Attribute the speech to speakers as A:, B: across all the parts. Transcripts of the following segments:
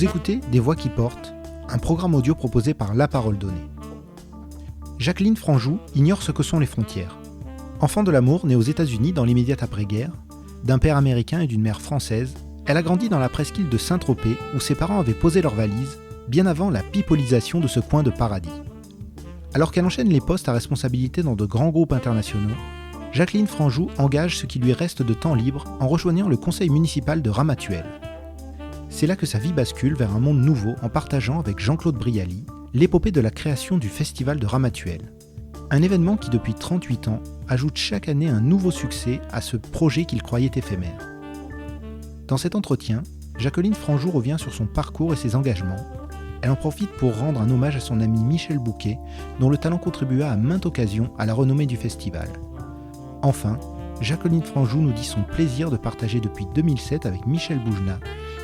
A: Vous écoutez Des Voix qui portent, un programme audio proposé par La Parole Donnée. Jacqueline Franjou ignore ce que sont les frontières. Enfant de l'amour, née aux États-Unis dans l'immédiate après-guerre, d'un père américain et d'une mère française, elle a grandi dans la presqu'île de Saint-Tropez où ses parents avaient posé leurs valises, bien avant la pipolisation de ce coin de paradis. Alors qu'elle enchaîne les postes à responsabilité dans de grands groupes internationaux, Jacqueline Franjou engage ce qui lui reste de temps libre en rejoignant le conseil municipal de Ramatuelle. C'est là que sa vie bascule vers un monde nouveau en partageant avec Jean-Claude Brialy l'épopée de la création du Festival de Ramatuelle. Un événement qui depuis 38 ans ajoute chaque année un nouveau succès à ce projet qu'il croyait éphémère. Dans cet entretien, Jacqueline Franjou revient sur son parcours et ses engagements. Elle en profite pour rendre un hommage à son ami Michel Bouquet, dont le talent contribua à maintes occasions à la renommée du festival. Enfin, Jacqueline Franjou nous dit son plaisir de partager depuis 2007 avec Michel Boujna,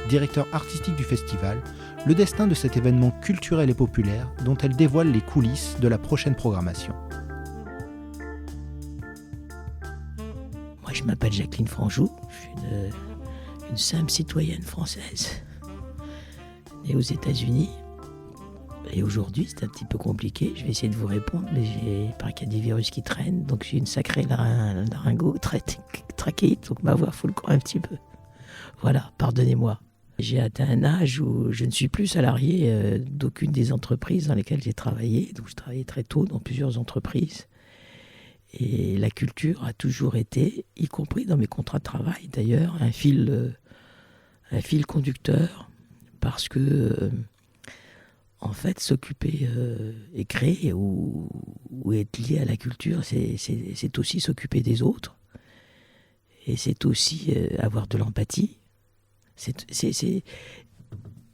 A: directeur artistique du festival, le destin de cet événement culturel et populaire dont elle dévoile les coulisses de la prochaine programmation.
B: Moi, je m'appelle Jacqueline Franjou, je suis une simple citoyenne française, née aux États-Unis. Et aujourd'hui, c'est un petit peu compliqué, je vais essayer de vous répondre, mais il paraît qu'il y a des virus qui traînent, donc j'ai une sacrée laryngo trachéite, donc ma voix fout le camp un petit peu. Voilà, pardonnez-moi. J'ai atteint un âge où je ne suis plus salarié d'aucune des entreprises dans lesquelles j'ai travaillé, donc je travaillais très tôt dans plusieurs entreprises. Et la culture a toujours été, y compris dans mes contrats de travail d'ailleurs, un fil conducteur, parce que en fait, s'occuper et créer ou être lié à la culture, c'est aussi s'occuper des autres. Et c'est aussi avoir de l'empathie.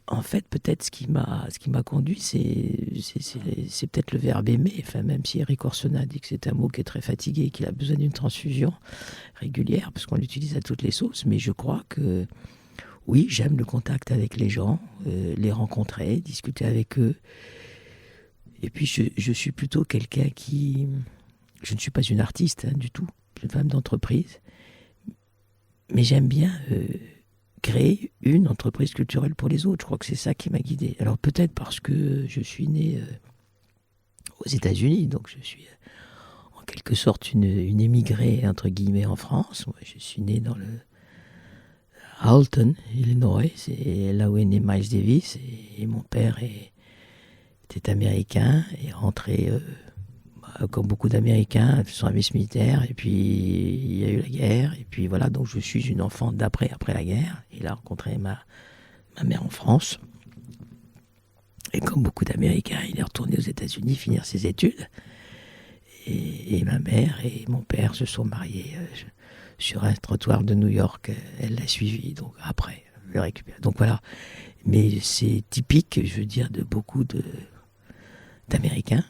B: En fait, peut-être ce qui m'a conduit, c'est peut-être le verbe aimer. Enfin, même si Eric Orsena dit que c'est un mot qui est très fatigué et qu'il a besoin d'une transfusion régulière, parce qu'on l'utilise à toutes les sauces. Mais je crois que oui, j'aime le contact avec les gens, les rencontrer, discuter avec eux. Et puis, je suis plutôt quelqu'un qui... Je ne suis pas une artiste du tout, je suis une femme d'entreprise. Mais j'aime bien créer une entreprise culturelle pour les autres. Je crois que c'est ça qui m'a guidé. Alors peut-être parce que je suis né aux États-Unis, donc je suis en quelque sorte une émigrée, entre guillemets, en France. Moi, je suis né dans le Alton, Illinois, c'est là où est né Miles Davis, et mon père était américain, et rentré, comme beaucoup d'Américains, de son service militaire, et puis il y a eu la guerre, et puis voilà, donc je suis une enfant après la guerre. Il a rencontré ma mère en France, et comme beaucoup d'Américains, il est retourné aux États-Unis finir ses études, et ma mère et mon père se sont mariés sur un trottoir de New York. Elle l'a suivi, donc après, je l'ai récupéré. Donc voilà, mais c'est typique, je veux dire, de beaucoup d'Américains.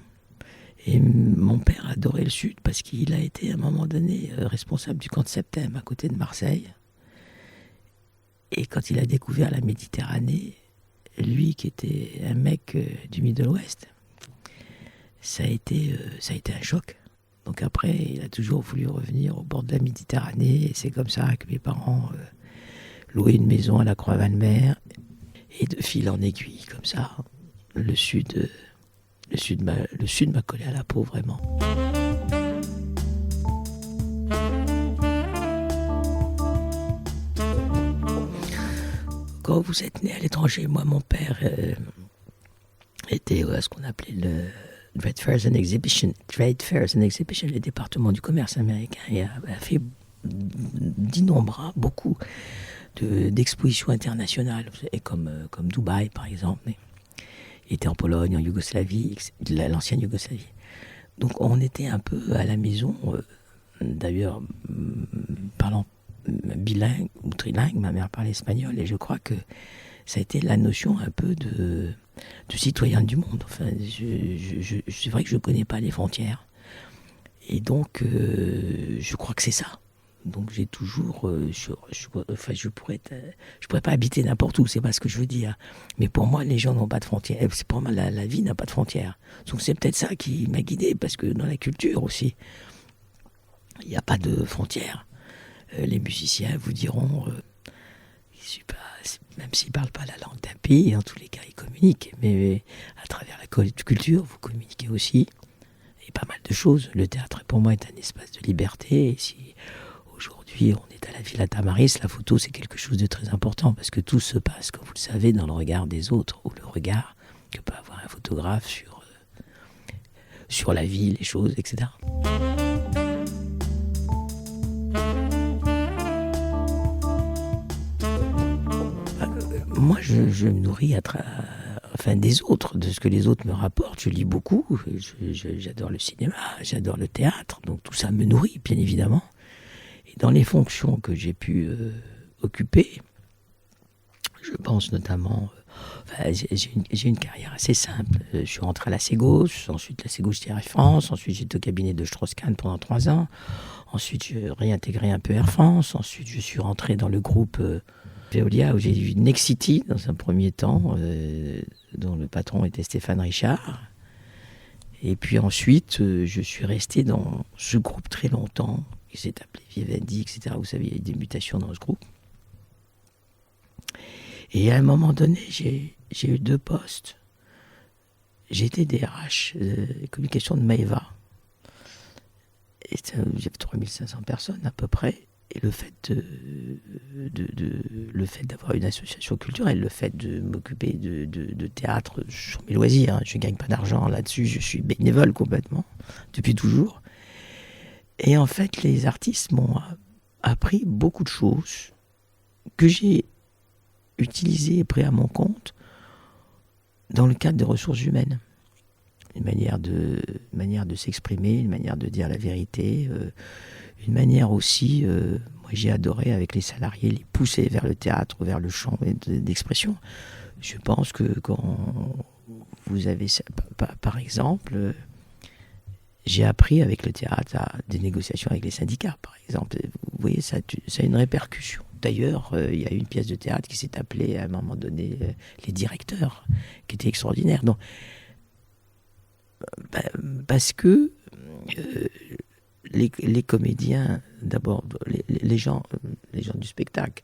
B: Et mon père adorait le Sud parce qu'il a été à un moment donné responsable du camp de Septem à côté de Marseille. Et quand il a découvert la Méditerranée, lui qui était un mec du Middle West, ça a été un choc. Donc après, il a toujours voulu revenir au bord de la Méditerranée, et c'est comme ça que mes parents louaient une maison à la Croix-Valmer, et de fil en aiguille, comme ça, le sud m'a collé à la peau, vraiment. Quand vous êtes né à l'étranger, moi, mon père était à ce qu'on appelait le Trade Fairs and Exhibition, le département du commerce américain, et a fait beaucoup d'expositions internationales, et comme Dubaï par exemple, mais il était en Pologne, en Yougoslavie, l'ancienne Yougoslavie. Donc on était un peu à la maison, d'ailleurs parlant bilingue ou trilingue, ma mère parlait espagnol, et je crois que ça a été la notion un peu de citoyen du monde. Enfin, c'est vrai que je ne connais pas les frontières. Et donc, je crois que c'est ça. Donc, j'ai toujours... je pourrais pas habiter n'importe où, c'est pas ce que je veux dire. Mais pour moi, les gens n'ont pas de frontières. Pour moi, la vie n'a pas de frontières. Donc, c'est peut-être ça qui m'a guidé, parce que dans la culture aussi, il n'y a pas de frontières. Les musiciens vous diront... même s'ils ne parlent pas la langue d'un pays, en tous les cas, ils communiquent. Mais à travers la culture, vous communiquez aussi. Et pas mal de choses. Le théâtre, pour moi, est un espace de liberté. Et si aujourd'hui, on est à la Villa Tamaris, la photo, c'est quelque chose de très important. Parce que tout se passe, comme vous le savez, dans le regard des autres. Ou le regard que peut avoir un photographe sur la vie, les choses, etc. Moi, je me nourris des autres, de ce que les autres me rapportent. Je lis beaucoup, j'adore le cinéma, j'adore le théâtre, donc tout ça me nourrit, bien évidemment. Et dans les fonctions que j'ai pu occuper, je pense notamment... j'ai une carrière assez simple. Je suis rentré à la Ségauche, ensuite la Ségauche Air France, ensuite j'étais au cabinet de Strauss-Kahn pendant 3 ans, ensuite j'ai réintégré un peu Air France, ensuite je suis rentré dans le groupe Veolia où j'ai eu Nexity dans un premier temps, dont le patron était Stéphane Richard. Et puis ensuite, je suis resté dans ce groupe très longtemps, qui s'est appelé Vivendi, etc. Vous savez, il y a eu des mutations dans ce groupe. Et à un moment donné, j'ai eu 2 postes. J'étais DRH, communication de Maeva. Et j'avais 3500 personnes à peu près. Et le fait d'avoir une association culturelle, le fait de m'occuper de théâtre sur mes loisirs, hein, je ne gagne pas d'argent là-dessus, je suis bénévole complètement, depuis toujours. Et en fait, les artistes m'ont appris beaucoup de choses que j'ai utilisées et pris à mon compte dans le cadre des ressources humaines. Une manière de s'exprimer, une manière de dire la vérité, une manière aussi, moi j'ai adoré avec les salariés, les pousser vers le théâtre, vers le chant d'expression. Je pense que quand vous avez ça, par exemple, j'ai appris avec le théâtre à des négociations avec les syndicats, par exemple. Vous voyez, ça a une répercussion. D'ailleurs, il y a une pièce de théâtre qui s'est appelée à un moment donné Les Directeurs, qui était extraordinaire. Donc, parce que les comédiens, d'abord, les gens du spectacle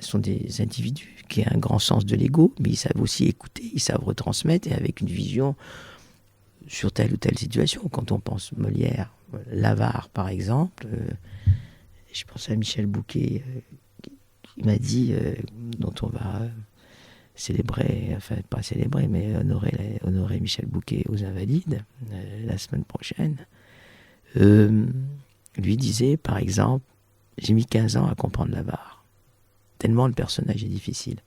B: sont des individus qui ont un grand sens de l'ego, mais ils savent aussi écouter, ils savent retransmettre, et avec une vision sur telle ou telle situation. Quand on pense Molière, l'avare par exemple, je pense à Michel Bouquet, qui m'a dit, dont on va célébrer, enfin pas célébrer, mais honorer Michel Bouquet aux Invalides la semaine prochaine, lui disait par exemple, j'ai mis 15 ans à comprendre l'avare, tellement le personnage est difficile.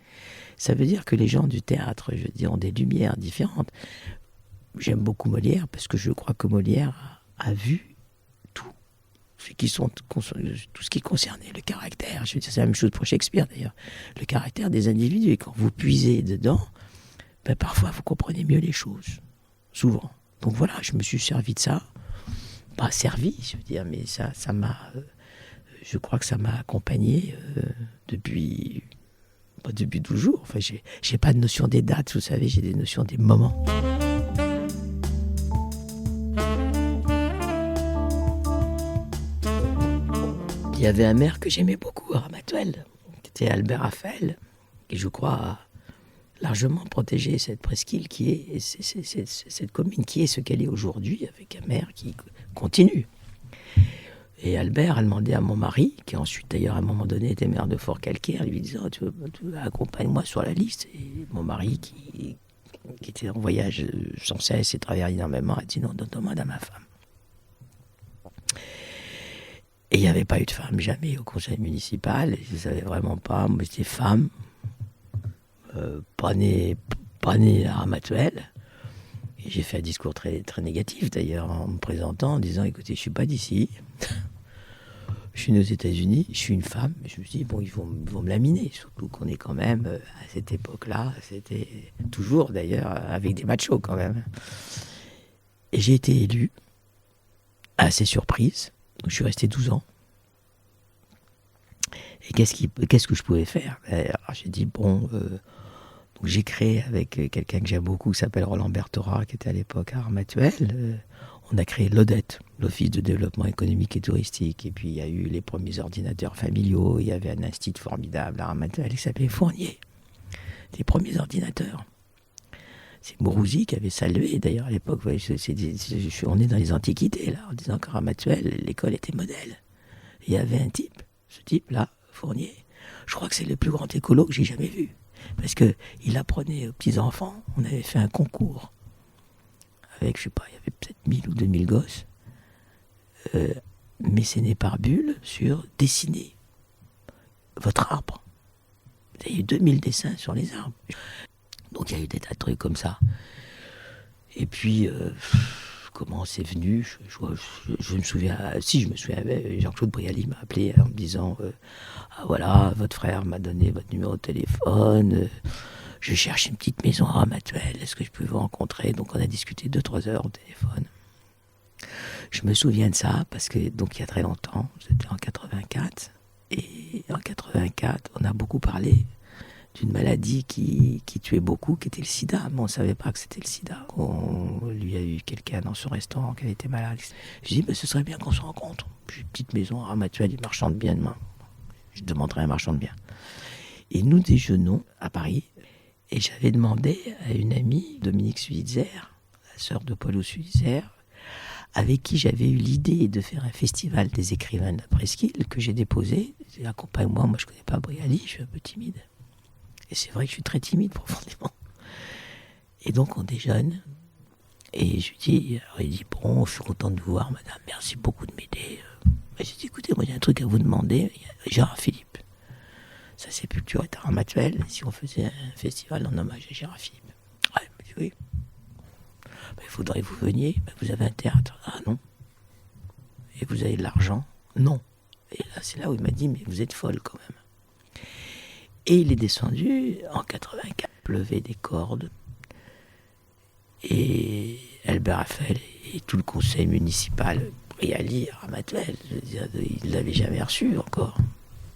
B: Ça veut dire que les gens du théâtre, je veux dire, ont des lumières différentes. J'aime beaucoup Molière parce que je crois que Molière a vu tout ce qui concernait le caractère. Je veux dire, c'est la même chose pour Shakespeare d'ailleurs. Le caractère des individus. Et quand vous puisez dedans, parfois vous comprenez mieux les choses. Souvent. Donc voilà, je me suis servi de ça. Pas servi, je veux dire, mais ça m'a... je crois que ça m'a accompagné depuis toujours. Enfin, j'ai pas de notion des dates, vous savez, j'ai des notions des moments. Il y avait un maire que j'aimais beaucoup à Ramatuelle, qui était Albert Raphaël, qui je crois a largement protégé cette presqu'île qui est cette commune qui est ce qu'elle est aujourd'hui, avec un maire qui continue. Et Albert a demandé à mon mari, qui ensuite d'ailleurs à un moment donné était maire de Fort-Calcaire, lui disant tu accompagne-moi sur la liste. Et mon mari qui était en voyage sans cesse et travaillait énormément a dit non, demande à ma femme. Et il n'y avait pas eu de femme jamais au conseil municipal. Je ne savais vraiment pas. Moi, j'étais femme, pas née à Ramatuelle. Et j'ai fait un discours très, très négatif d'ailleurs, en me présentant, en disant écoutez, je ne suis pas d'ici. Je suis né aux États-Unis, je suis une femme. Je me suis dit, bon, ils vont me laminer. Surtout qu'on est quand même, à cette époque-là, c'était toujours d'ailleurs avec des machos quand même. Et j'ai été élu, assez surprise. Donc, je suis resté 12 ans. Et qu'est-ce que je pouvais faire ? Alors, j'ai dit, donc j'ai créé avec quelqu'un que j'aime beaucoup, qui s'appelle Roland Berthora, qui était à l'époque à Ramatuelle. on a créé l'ODET, l'Office de développement économique et touristique. Et puis il y a eu les premiers ordinateurs familiaux. Il y avait un institut formidable à Ramatel qui s'appelait Fournier. Les premiers ordinateurs. C'est Mourouzi qui avait salué, d'ailleurs, à l'époque. On est dans les antiquités, là, en disant qu'à Ramatuelle, l'école était modèle. Il y avait un type, ce type-là, Fournier. Je crois que c'est le plus grand écolo que j'ai jamais vu. Parce qu'il apprenait aux petits-enfants. On avait fait un concours avec, je sais pas, il y avait peut-être 1000 ou 2000 gosses. Mécéné par bulle sur dessiner votre arbre. Il y a eu 2000 dessins sur les arbres. Donc il y a eu des tas de trucs comme ça. Et puis, comment c'est venu, je me souviens, je me souviens, Jean-Claude Brialy m'a appelé en me disant ah voilà, votre frère m'a donné votre numéro de téléphone, je cherche une petite maison à Ramatuelle, est-ce que je peux vous rencontrer? Donc on a discuté 2-3 heures au téléphone. Je me souviens de ça parce que, donc il y a très longtemps, c'était en 84, et en 84, on a beaucoup parlé d'une maladie qui tuait beaucoup, qui était le sida. Mais on ne savait pas que c'était le sida. On lui a eu quelqu'un dans son restaurant qui avait été malade. Je dis, ce serait bien qu'on se rencontre. J'ai une petite maison à Ramatuelle, des marchands de biens demain. Je demanderai un marchand de biens. Et nous déjeunons à Paris. Et j'avais demandé à une amie, Dominique Suizer, la sœur de Paulo Suizer, avec qui j'avais eu l'idée de faire un festival des écrivains de la presqu'île que j'ai déposé. Accompagne-moi, moi je ne connais pas Brialy, je suis un peu timide. Et c'est vrai que je suis très timide profondément. Et donc on déjeune. Et je lui dis, alors il dit, bon, je suis content de vous voir, madame, merci beaucoup de m'aider. Et j'ai dit, écoutez, moi il y a un truc à vous demander. Gérard Philippe, sa sépulture est à Ramatuelle. Si on faisait un festival en hommage à Gérard Philippe. Ouais, il m'a dit oui. Il faudrait que vous veniez. Vous avez un théâtre? Ah non. Et vous avez de l'argent? Non. Et là, c'est là où il m'a dit, mais vous êtes folle quand même. Et il est descendu en 84, pleuvait des cordes. Et Albert Raphaël et tout le conseil municipal, Brialy à Ramatuelle, il ne l'avait jamais reçu encore.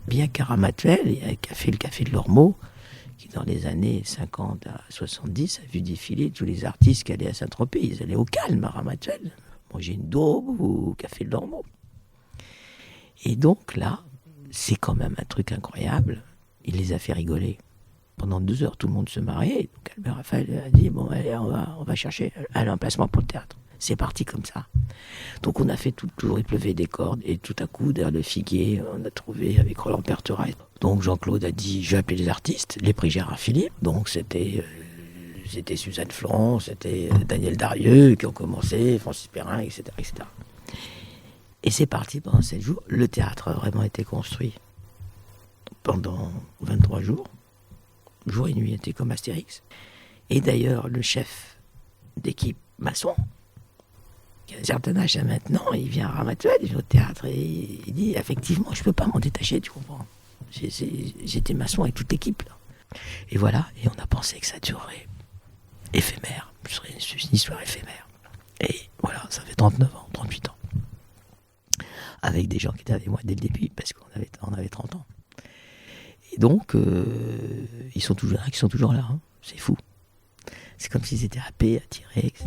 B: Bien qu'à Ramatuelle, il y a le café de l'Ormeau, qui dans les années 50 à 70 a vu défiler tous les artistes qui allaient à Saint-Tropez. Ils allaient au calme à Ramatuelle, manger une daube au café de l'Ormeau. Et donc là, c'est quand même un truc incroyable. Il les a fait rigoler. Pendant 2 heures, tout le monde se mariait. Donc Albert Raphaël a dit, bon, allez, on va chercher un emplacement pour le théâtre. C'est parti comme ça. Donc on a fait tout le tour, il pleuvait des cordes. Et tout à coup, derrière le figuier, on a trouvé avec Roland Perteraille. Donc Jean-Claude a dit, je vais appeler les artistes, les prix Gérard Philippe. Donc c'était Suzanne Florent, c'était Daniel Darieux qui ont commencé, Francis Perrin, etc., etc. Et c'est parti pendant 7 jours. Le théâtre a vraiment été construit pendant 23 jours. Jour et nuit, était comme Astérix. Et d'ailleurs, le chef d'équipe maçon, qui a un certain âge maintenant, il vient à Ramatuelle, il vient au théâtre, et il dit, effectivement, je ne peux pas m'en détacher, tu comprends. J'étais maçon avec toute l'équipe, là. Et voilà, et on a pensé que ça durerait éphémère, ce serait une histoire éphémère. Et voilà, ça fait 39 ans, 38 ans. Avec des gens qui étaient avec moi dès le début, parce qu'on avait 30 ans. Et donc, ils sont toujours là, hein. C'est fou. C'est comme s'ils étaient happés, attirés, etc.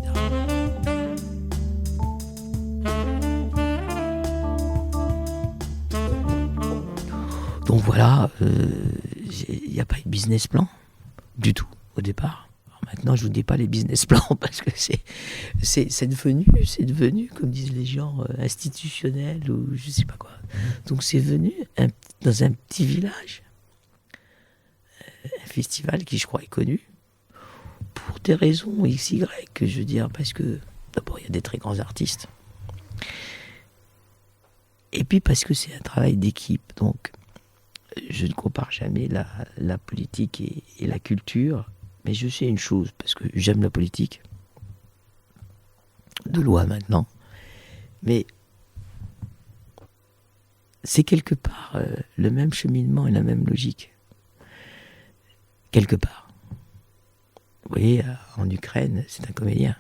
B: Donc voilà, il n'y a pas eu de business plan, du tout, au départ. Alors maintenant, je ne vous dis pas les business plans, parce que c'est devenu, comme disent les gens, institutionnel, ou je ne sais pas quoi. Donc c'est venu dans un petit village, un festival qui, je crois, est connu, pour des raisons XY, que je veux dire, parce que, d'abord, il y a des très grands artistes, et puis parce que c'est un travail d'équipe, donc je ne compare jamais la politique et la culture, mais je sais une chose, parce que j'aime la politique, de loin maintenant, mais c'est quelque part le même cheminement et la même logique. Quelque part. Vous voyez, en Ukraine, c'est un comédien.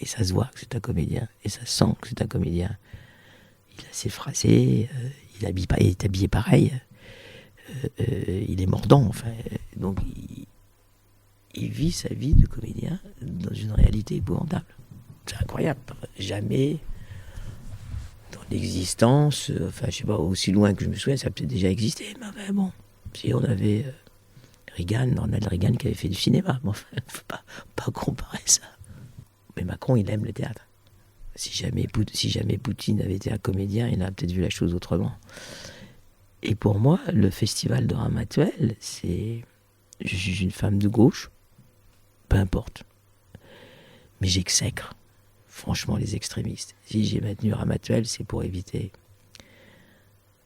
B: Et ça se voit que c'est un comédien. Et ça sent que c'est un comédien. Il a ses phrasés, il est habillé pareil. Il est mordant, enfin. Donc, il vit sa vie de comédien dans une réalité épouvantable. C'est incroyable. Jamais dans l'existence, je sais pas, aussi loin que je me souviens, ça a peut-être déjà existé, mais bon, si on avait Ronald Reagan qui avait fait du cinéma, bon, il ne faut pas comparer ça. Mais Macron, il aime le théâtre. Si jamais Poutine avait été un comédien, il aurait peut-être vu la chose autrement. Et pour moi, le festival de Ramatuelle, je suis une femme de gauche, peu importe. Mais j'exècre, franchement, les extrémistes. Si j'ai maintenu Ramatuelle, c'est pour éviter,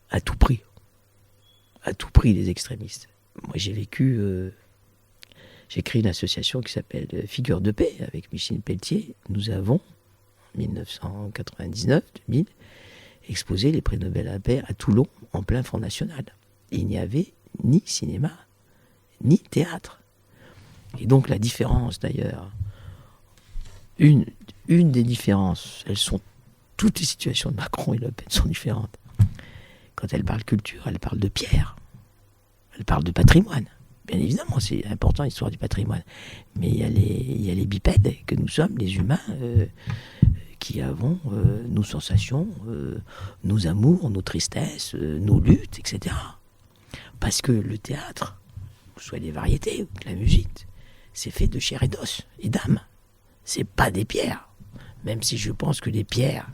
B: à tout prix, les extrémistes. Moi, j'ai créé une association qui s'appelle Figures de paix avec Micheline Pelletier. Nous avons, en 1999-2000, exposé les prix Nobel à la paix à Toulon, en plein Front National. Et il n'y avait ni cinéma, ni théâtre. Et donc la différence, d'ailleurs, une des différences, toutes les situations de Macron et Le Pen sont différentes. Quand elle parle culture, elle parle de pierre. Elle parle de patrimoine. Bien évidemment, c'est important l'histoire du patrimoine. Mais il y a les bipèdes que nous sommes, les humains, qui avons nos sensations, nos amours, nos tristesses, nos luttes, etc. Parce que le théâtre, soit les variétés ou la musique, c'est fait de chair et d'os et d'âme. C'est pas des pierres. Même si je pense que les pierres,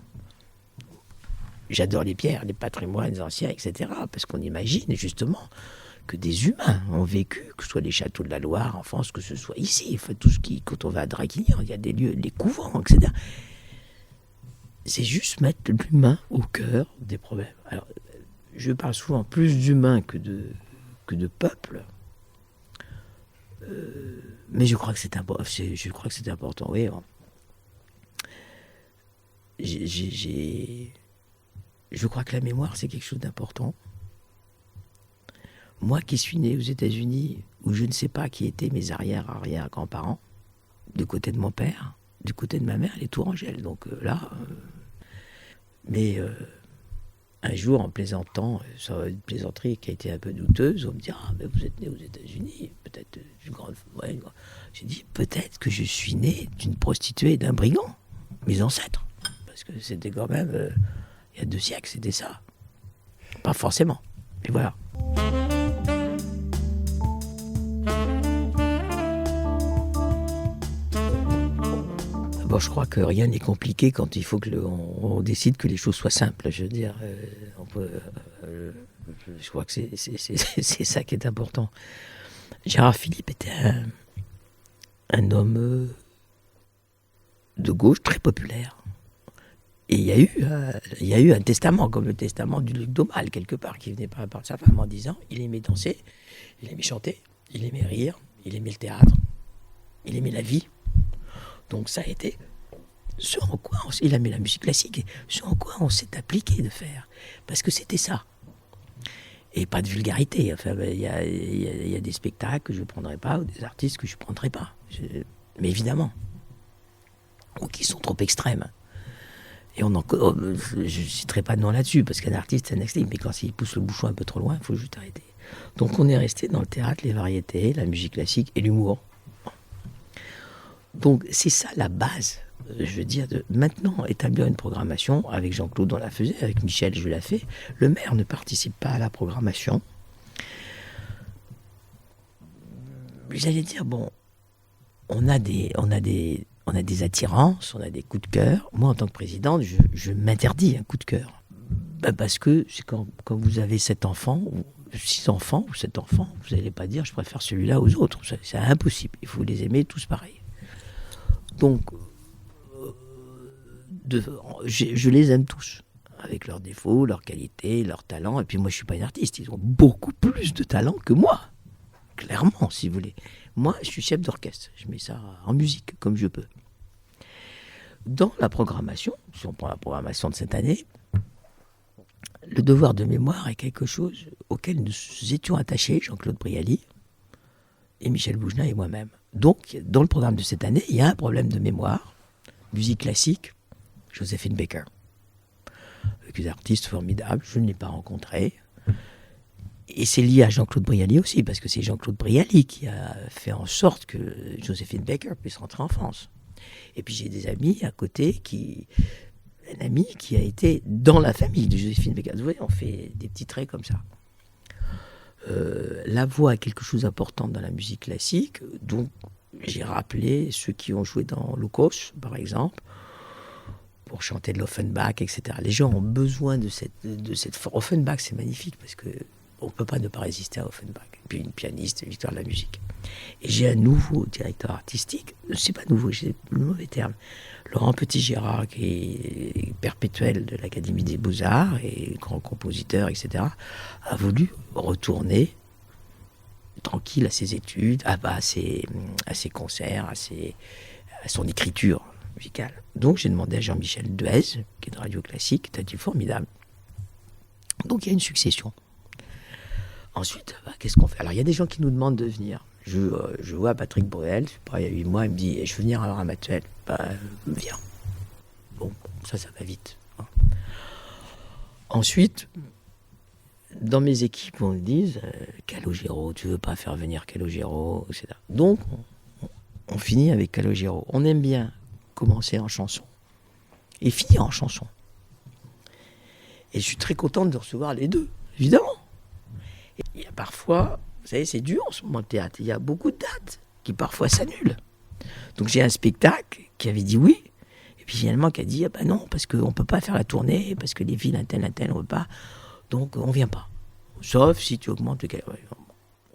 B: j'adore les pierres, les patrimoines anciens, etc. Parce qu'on imagine justement que des humains ont vécu, que ce soit les châteaux de la Loire en France, que ce soit ici, enfin, quand on va à Draguignan, il y a des lieux, les couvents, etc. C'est juste mettre l'humain au cœur des problèmes. Alors, je parle souvent plus d'humains que de peuple, mais je crois que c'est important. Oui, bon. Je crois que la mémoire, c'est quelque chose d'important. Moi qui suis né aux États-Unis, où je ne sais pas qui étaient mes arrière-grands-parents, du côté de mon père, du côté de ma mère, les Tourangelles. Donc un jour, en plaisantant, sur une plaisanterie qui a été un peu douteuse, on me dit « Ah, mais vous êtes né aux États-Unis, peut-être d'une grande... » Ouais. J'ai dit « Peut-être que je suis né d'une prostituée et d'un brigand, mes ancêtres. » Parce que c'était quand même... il y a 2 siècles, c'était ça. Pas forcément, mais voilà. Bon, je crois que rien n'est compliqué quand il faut on décide que les choses soient simples. Je veux dire, je crois que c'est ça qui est important. Gérard Philipe était un homme de gauche très populaire. Et il y a eu un testament, comme le testament du Luc d'Aumale, quelque part, qui venait par la part de sa femme en disant il aimait danser, il aimait chanter, il aimait rire, il aimait le théâtre, il aimait la vie. Donc ça a été ce en quoi il aimait la musique classique, ce en quoi on s'est appliqué de faire. Parce que c'était ça. Et pas de vulgarité. Enfin, il y a des spectacles que je ne prendrai pas, ou des artistes que je ne prendrai pas. Mais évidemment. Ou qui sont trop extrêmes. Et je ne citerai pas de nom là-dessus, parce qu'un artiste, c'est un extrême. Mais quand il pousse le bouchon un peu trop loin, il faut juste arrêter. Donc on est resté dans le théâtre, les variétés, la musique classique et l'humour. Donc c'est ça la base, je veux dire, de maintenant établir une programmation. Avec Jean-Claude, on la faisait, avec Michel, je l'ai fait. Le maire ne participe pas à la programmation. J'allais dire, bon, on a des attirances, on a des coups de cœur. Moi, en tant que présidente, je m'interdis un coup de cœur. Parce que c'est quand vous avez 7 enfants, ou 6 enfants, ou 7 enfants, vous n'allez pas dire, je préfère celui-là aux autres. C'est impossible, il faut les aimer tous pareils. Donc, je les aime tous, avec leurs défauts, leurs qualités, leurs talents. Et puis moi, je ne suis pas une artiste. Ils ont beaucoup plus de talent que moi, clairement, si vous voulez. Moi, je suis chef d'orchestre. Je mets ça en musique, comme je peux. Dans la programmation, si on prend la programmation de cette année, le devoir de mémoire est quelque chose auquel nous étions attachés, Jean-Claude Brialy et Michel Bougenin et moi-même. Donc, dans le programme de cette année, il y a un problème de mémoire. Musique classique, Joséphine Baker. Avec une artiste formidable, je ne l'ai pas rencontrée. Et c'est lié à Jean-Claude Brialy aussi, parce que c'est Jean-Claude Brialy qui a fait en sorte que Joséphine Baker puisse rentrer en France. Et puis j'ai des amis à côté un ami qui a été dans la famille de Joséphine Baker. Vous voyez, on fait des petits traits comme ça. La voix a quelque chose d'important dans la musique classique, donc j'ai rappelé ceux qui ont joué dans Lukos, par exemple, pour chanter de l'Offenbach, etc. Les gens ont besoin de cette Offenbach, c'est magnifique parce que on ne peut pas ne pas résister à Offenbach. Et puis une pianiste, victoire de la musique. Et j'ai un nouveau directeur artistique, c'est pas nouveau, j'ai le mauvais terme, Laurent Petit-Gérard, qui est perpétuel de l'Académie des Beaux-Arts et grand compositeur, etc., a voulu retourner tranquille à ses études, à ses concerts, à son écriture musicale. Donc j'ai demandé à Jean-Michel Duez, qui est de Radio Classique, qui a dit formidable. Donc il y a une succession. Ensuite, qu'est-ce qu'on fait? Alors il y a des gens qui nous demandent de venir. Je vois Patrick Bruel, il y a 8 mois, il me dit je veux venir à Ramatuelle. Viens. Bon, ça va vite. Hein. Ensuite, dans mes équipes, on me dit Calogero, tu veux pas faire venir Calogero, etc. Donc, on finit avec Calogero. On aime bien commencer en chanson et finir en chanson. Et je suis très contente de recevoir les deux, évidemment. Et il y a parfois, vous savez, c'est dur en ce moment le théâtre. Il y a beaucoup de dates qui parfois s'annulent. Donc j'ai un spectacle qui avait dit oui, et puis finalement qui a dit non, parce qu'on ne peut pas faire la tournée, parce que les villes un tel, on ne veut pas, donc on ne vient pas. Sauf si tu augmentes le...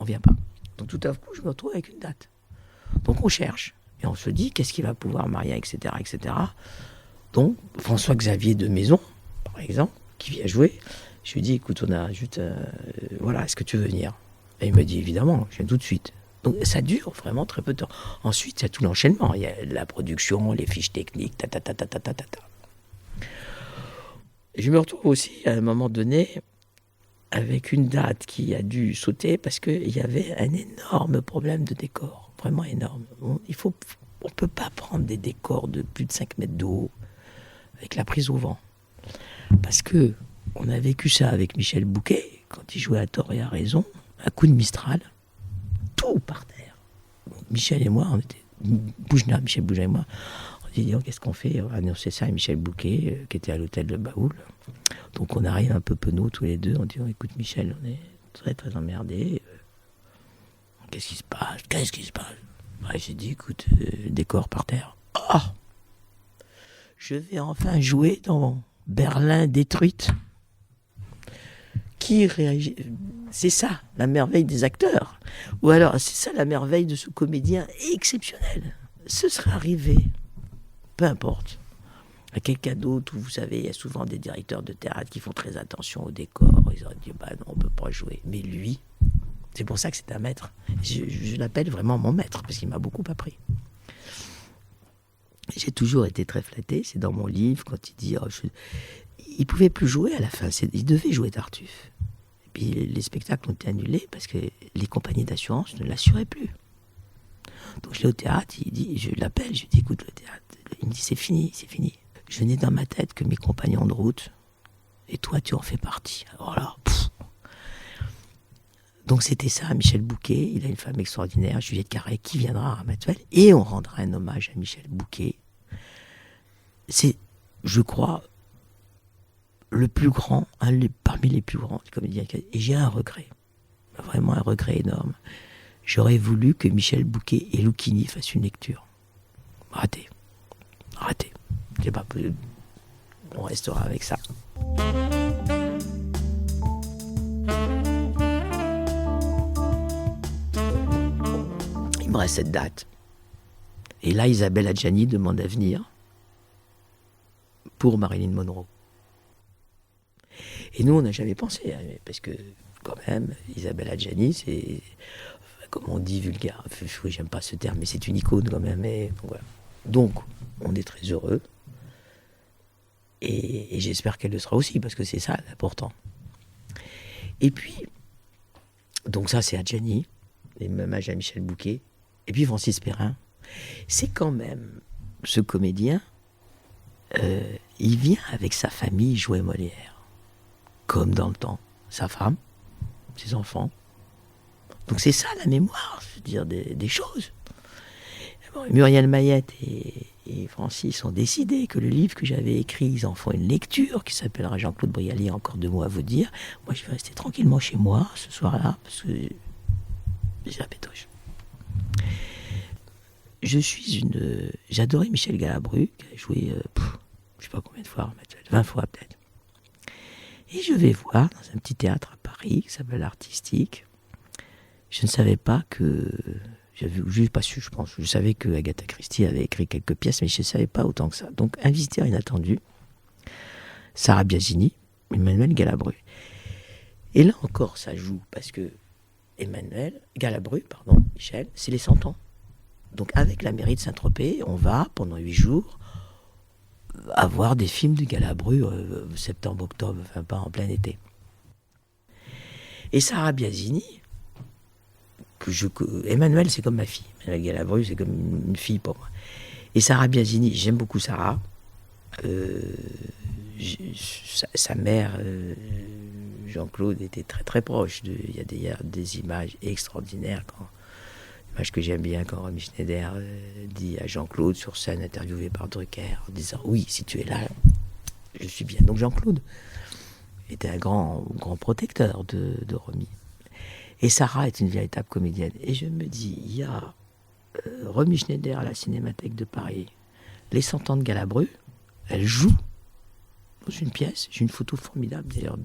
B: On ne vient pas. Donc tout à coup, je me retrouve avec une date. Donc on cherche, et on se dit qu'est-ce qui va pouvoir marier, etc., etc. Donc François-Xavier de Maison, par exemple, qui vient jouer, je lui dis écoute, on a juste... voilà, est-ce que tu veux venir? Et il me dit évidemment, je viens tout de suite. Donc ça dure vraiment très peu de temps. Ensuite, il y a tout l'enchaînement. Il y a la production, les fiches techniques, Je me retrouve aussi à un moment donné avec une date qui a dû sauter parce qu'il y avait un énorme problème de décor. Vraiment énorme. On ne peut pas prendre des décors de plus de 5 mètres de haut avec la prise au vent. Parce que on a vécu ça avec Michel Bouquet, quand il jouait à tort et à raison, un coup de Mistral. Tout par terre. Michel et moi, on était Michel Boujna et moi, on dit qu'est-ce qu'on fait? On a annoncé ça à Michel Bouquet, qui était à l'hôtel de Baoul. Donc on arrive un peu penaud tous les deux, on dit écoute Michel, on est très très emmerdés. Qu'est-ce qui se passe? J'ai dit écoute, décor par terre. Oh, je vais enfin jouer dans Berlin détruite. Qui réagit? C'est ça la merveille des acteurs. Ou alors c'est ça la merveille de ce comédien exceptionnel. Ce serait arrivé, peu importe, à quelqu'un d'autre où vous savez, il y a souvent des directeurs de théâtre qui font très attention au décor. Ils auraient dit non, on ne peut pas jouer. Mais lui, c'est pour ça que c'est un maître. Je l'appelle vraiment mon maître parce qu'il m'a beaucoup appris. J'ai toujours été très flatté. C'est dans mon livre quand il dit il pouvait plus jouer à la fin. Il devait jouer Tartuffe. Et puis les spectacles ont été annulés parce que les compagnies d'assurance ne l'assuraient plus. Donc je l'ai au théâtre, je l'appelle, je lui dis écoute le théâtre. Il me dit c'est fini. Je n'ai dans ma tête que mes compagnons de route et toi tu en fais partie. Alors là, donc c'était ça, Michel Bouquet, il a une femme extraordinaire, Juliette Carré, qui viendra à Ramatuelle et on rendra un hommage à Michel Bouquet. C'est, je crois, le plus grand, parmi les plus grands comédiens. Et j'ai un regret, vraiment un regret énorme. J'aurais voulu que Michel Bouquet et Lucchini fassent une lecture. Raté. C'est pas possible. On restera avec ça. Il me reste cette date. Et là, Isabelle Adjani demande à venir pour Marilyn Monroe. Et nous, on n'a jamais pensé, parce que quand même, Isabelle Adjani, c'est, comme on dit, vulgaire. J'aime pas ce terme, mais c'est une icône quand même. Donc, on est très heureux. Et j'espère qu'elle le sera aussi, parce que c'est ça l'important. Et puis, donc ça, c'est Adjani, et même à Jean-Michel Bouquet. Et puis Francis Perrin. C'est quand même ce comédien, il vient avec sa famille jouer Molière. Comme dans le temps. Sa femme, ses enfants. Donc c'est ça la mémoire, je veux dire, des choses. Bon, Muriel Mayette et Francis ont décidé que le livre que j'avais écrit, ils en font une lecture qui s'appellera Jean-Claude Brialy, encore 2 mots à vous dire. Moi, je vais rester tranquillement chez moi ce soir-là, parce que j'ai la pétoche. J'adorais Michel Galabru, qui a joué, je sais pas combien de fois, 20 fois peut-être. Et je vais voir dans un petit théâtre à Paris, qui s'appelle l'Artistique. Je ne savais pas que... Je n'ai pas su, je pense. Je savais que Agatha Christie avait écrit quelques pièces, mais je ne savais pas autant que ça. Donc, un visiteur inattendu, Sarah Biasini, Emmanuel Galabru. Et là encore, ça joue, parce que Michel, c'est les 100 ans. Donc, avec la mairie de Saint-Tropez, on va, pendant 8 jours, avoir des films de Galabru, septembre, octobre, enfin pas en plein été. Et Sarah Biasini... Emmanuel, c'est comme ma fille. Emmanuel Galabru, c'est comme une fille pour moi. Et Sarah Biasini, j'aime beaucoup Sarah. Sa mère, Jean-Claude, était très très proche. Il y a des images extraordinaires. L'image que j'aime bien quand Romy Schneider dit à Jean-Claude sur scène, interviewé par Drucker, en disant « Oui, si tu es là, je suis bien ». Donc Jean-Claude était un grand protecteur de Romy. Et Sarah est une véritable comédienne. Et je me dis, il y a Romy Schneider à la Cinémathèque de Paris, les 100 ans de Galabru, elle joue dans une pièce. J'ai une photo formidable d'ailleurs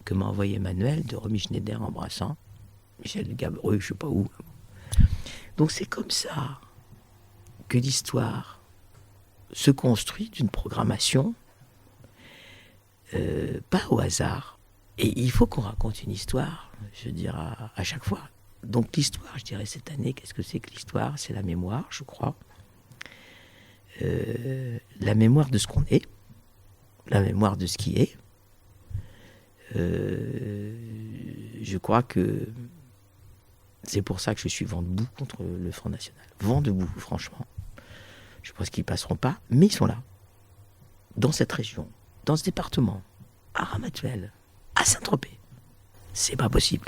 B: que m'a envoyé Emmanuel de Romy Schneider embrassant Michel Galabru, je ne sais pas où. Donc c'est comme ça que l'histoire se construit d'une programmation, pas au hasard. Et il faut qu'on raconte une histoire, je veux dire, à chaque fois. Donc l'histoire, je dirais, cette année, qu'est-ce que c'est que l'histoire ? C'est la mémoire, je crois. La mémoire de ce qu'on est, la mémoire de ce qui est. Je crois que c'est pour ça que je suis vent debout contre le Front National. Vent debout, franchement. Je pense qu'ils ne passeront pas, mais ils sont là. Dans cette région, dans ce département, à Ramatuelle, à Saint-Tropez. C'est pas possible.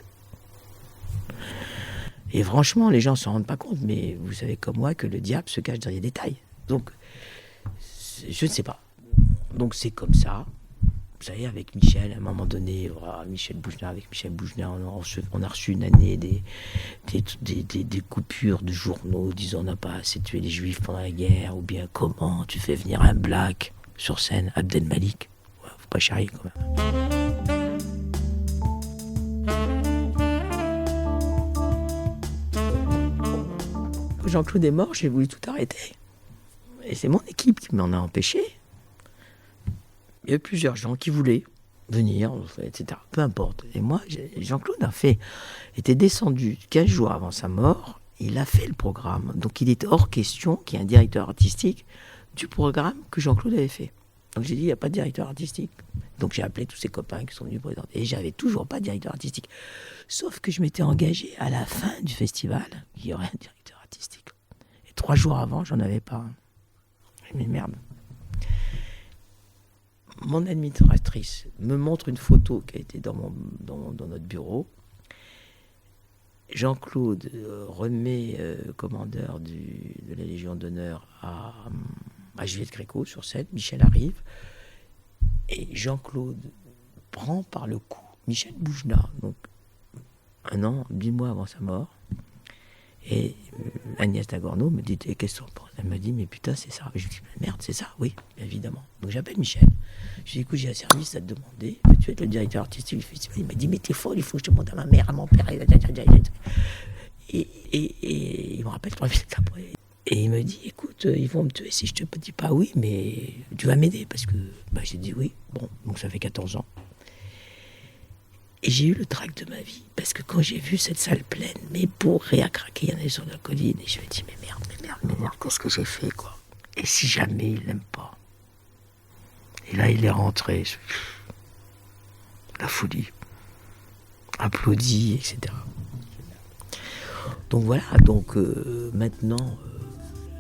B: Et franchement, les gens ne s'en rendent pas compte, mais vous savez comme moi que le diable se cache derrière les détails. Donc, je ne sais pas. Donc c'est comme ça. Vous savez, avec Michel, à un moment donné, avec Michel Bougenat, on a reçu une année des coupures de journaux disant on n'a pas assez tué les Juifs pendant la guerre, ou bien comment tu fais venir un black sur scène, Abdel Malik. Ouais, faut pas charrier quand même. Jean-Claude est mort, j'ai voulu tout arrêter. Et c'est mon équipe qui m'en a empêché. Il y a plusieurs gens qui voulaient venir, etc. Peu importe. Et moi, Jean-Claude était descendu 15 jours avant sa mort. Il a fait le programme. Donc il était hors question qu'il y ait un directeur artistique du programme que Jean-Claude avait fait. Donc j'ai dit, il n'y a pas de directeur artistique. Donc j'ai appelé tous ses copains qui sont venus présenter. Et j'avais toujours pas de directeur artistique. Sauf que je m'étais engagé à la fin du festival qu'il y aurait un directeur artistique. Et 3 jours avant, j'en avais pas un. Mais merde. Mon administratrice me montre une photo qui a été dans notre bureau. Jean-Claude remet commandeur de la Légion d'honneur à Juliette Gréco sur scène. Michel arrive. Et Jean-Claude prend par le cou Michel Bougenat, donc 1 an, 10 mois avant sa mort. Et Agnès Dagorneau me dit, qu'est-ce qu'on pense ? Elle me dit, mais putain, c'est ça. Je lui dis, merde, c'est ça, oui, évidemment. Donc j'appelle Michel. Je lui dis, écoute, j'ai un service à te demander. Tu es le directeur artistique du festival. Il m'a dit, mais t'es folle, il faut que je demande à ma mère, à mon père. Et il me rappelle 3 minutes après. Et il me dit, écoute, ils vont me tuer si je te dis pas oui, mais tu vas m'aider. Parce que j'ai dit oui. Bon, donc ça fait 14 ans. Et j'ai eu le trac de ma vie, parce que quand j'ai vu cette salle pleine, mais bourrée à craquer, il y en avait sur la colline, et je me dis, mais merde, qu'est-ce que j'ai fait, quoi ? Et si jamais il l'aime pas ? Et là, il est rentré, la folie, applaudi, etc. Donc voilà, maintenant,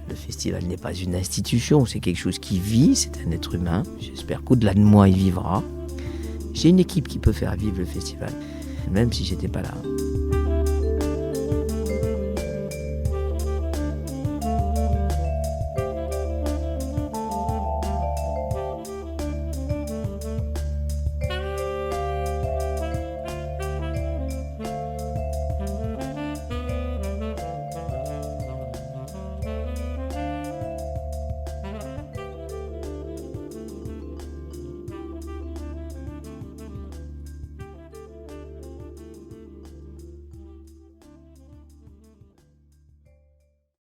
B: le festival n'est pas une institution, c'est quelque chose qui vit, c'est un être humain. J'espère qu'au-delà de moi, il vivra. J'ai une équipe qui peut faire vivre le festival, même si j'étais pas là.